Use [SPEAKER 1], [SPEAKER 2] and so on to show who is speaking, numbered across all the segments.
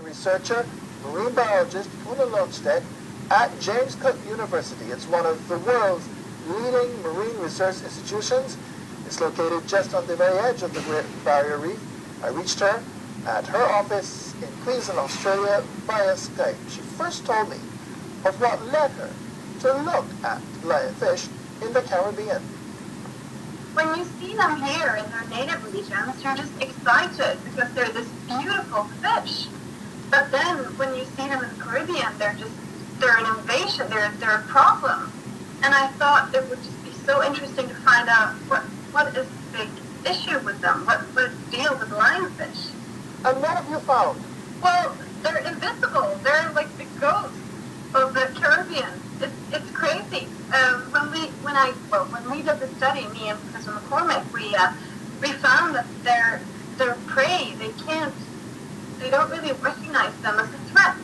[SPEAKER 1] researcher, marine biologist Oona Lonnstedt at James Cook University. It's one of the world's leading marine research institutions. It's located just on the very edge of the Great Barrier Reef. I reached her at her office in Queensland, Australia via Skype. She first told me of what led her to look at lionfish in the Caribbean.
[SPEAKER 2] When you see them here in their native regions, you're just excited because they're this beautiful fish. But then when you see them in the Caribbean, they're an invasion, they're a problem. And I thought it would just be so interesting to find out what is the big issue with them, what's the deal with lionfish.
[SPEAKER 1] And what have you found?
[SPEAKER 2] Well, they're invisible. They're like the ghosts of the Caribbean. It's crazy. When we did the study, me and Professor McCormick, we found that their prey, they don't really recognize them as a threat.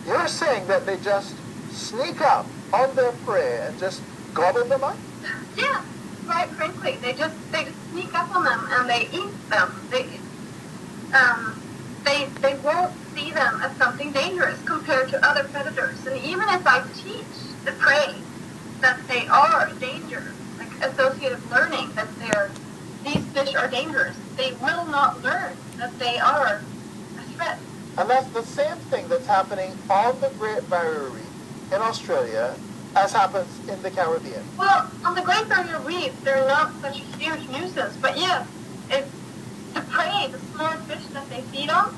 [SPEAKER 1] You're saying that they just sneak up on their prey and just gobble them up?
[SPEAKER 2] Yeah, quite frankly, they just sneak up on them and they eat them. They won't see them as something dangerous compared to other predators. And even if I teach the prey that they are a danger, like associative learning, that these fish are dangerous, they will not learn that they are a threat.
[SPEAKER 1] And that's the same thing that's happening on the Great Barrier Reef in Australia as happens in the Caribbean.
[SPEAKER 2] Well, on the Great Barrier Reef, they're not such a huge nuisance, but yes, the prey, the small fish that they feed on,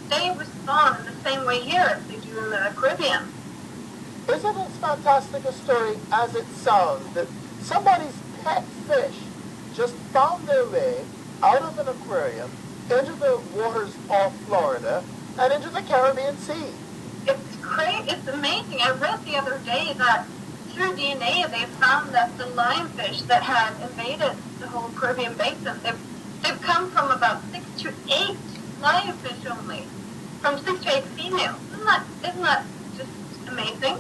[SPEAKER 2] they respond in the same way here as they do in the Caribbean.
[SPEAKER 1] Isn't it fantastic a story as it sounds that somebody's pet fish just found their way out of an aquarium into the waters of Florida and into the Caribbean Sea?
[SPEAKER 2] It's crazy. It's amazing. I read the other day that through DNA they found that the lionfish that had invaded the whole Caribbean basin, they've come from about 6 to 8 lionfish only, from 6 to 8 females. Isn't that just amazing?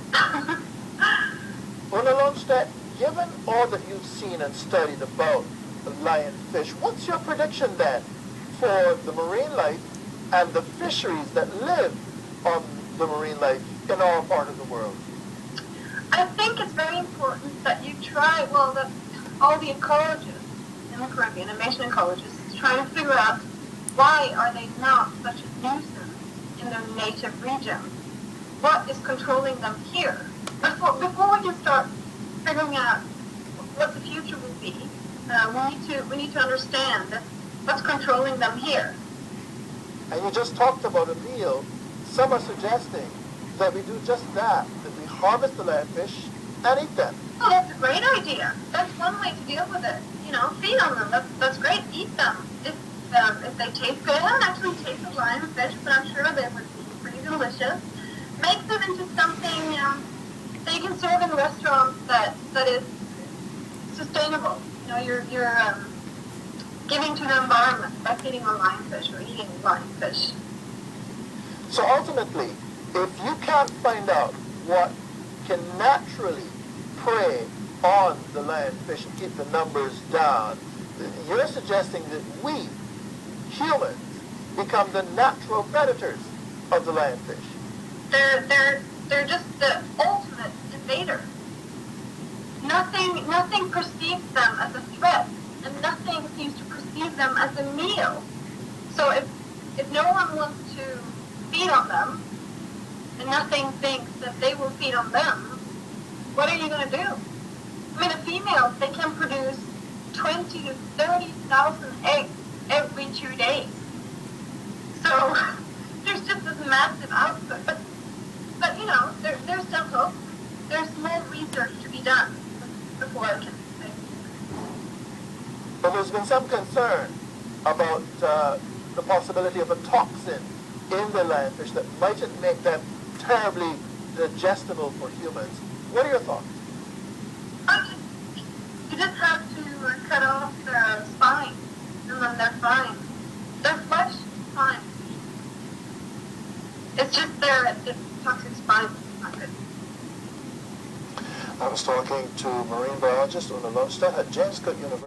[SPEAKER 1] Oona Lonnstedt, given all that you've seen and studied about the lionfish, what's your prediction then for the marine life and the fisheries that live on the marine life in our part of the world?
[SPEAKER 2] I think it's very important that you try, that all the ecologists in the Caribbean, invasion ecologists, try to figure out why are they not such a nuisance in their native region? What is controlling them here? Before we can start figuring out what the future will be, we need to understand what's controlling them here.
[SPEAKER 1] And you just talked about a meal. Some are suggesting that we do just that we harvest the lionfish and eat them.
[SPEAKER 2] Oh, that's a great idea. That's one way to deal with it. Feed on them. That's great. Eat them. If they taste good, I haven't actually tasted lionfish, but I'm sure they would be pretty delicious. Make them into something that you can serve in restaurants that is sustainable. You're giving to the environment by feeding on lionfish or eating lionfish.
[SPEAKER 1] So ultimately, if you can't find out what can naturally prey on the lionfish and keep the numbers down, you're suggesting that we, humans, become the natural predators of the lionfish.
[SPEAKER 2] They're just the ultimate invader. Nothing perceives them as a threat, and nothing seems to perceive them as a meal. So if no one wants to feed on them, and nothing thinks that they will feed on them, what are you going to do? I mean, the females, they can produce 20 to 30,000 eggs every 2 days. So there's just this massive output. But there's still hope. There's more research to be done before it can say.
[SPEAKER 1] But there's been some concern about the possibility of a toxin in the lionfish that mightn't make them terribly digestible for humans. What are your thoughts?
[SPEAKER 2] You just have to cut off their spine, and then they're fine. Their flesh is fine. It's just their toxic spine is not good.
[SPEAKER 1] I was talking to marine biologist Oona Lonnstedt at James Cook University.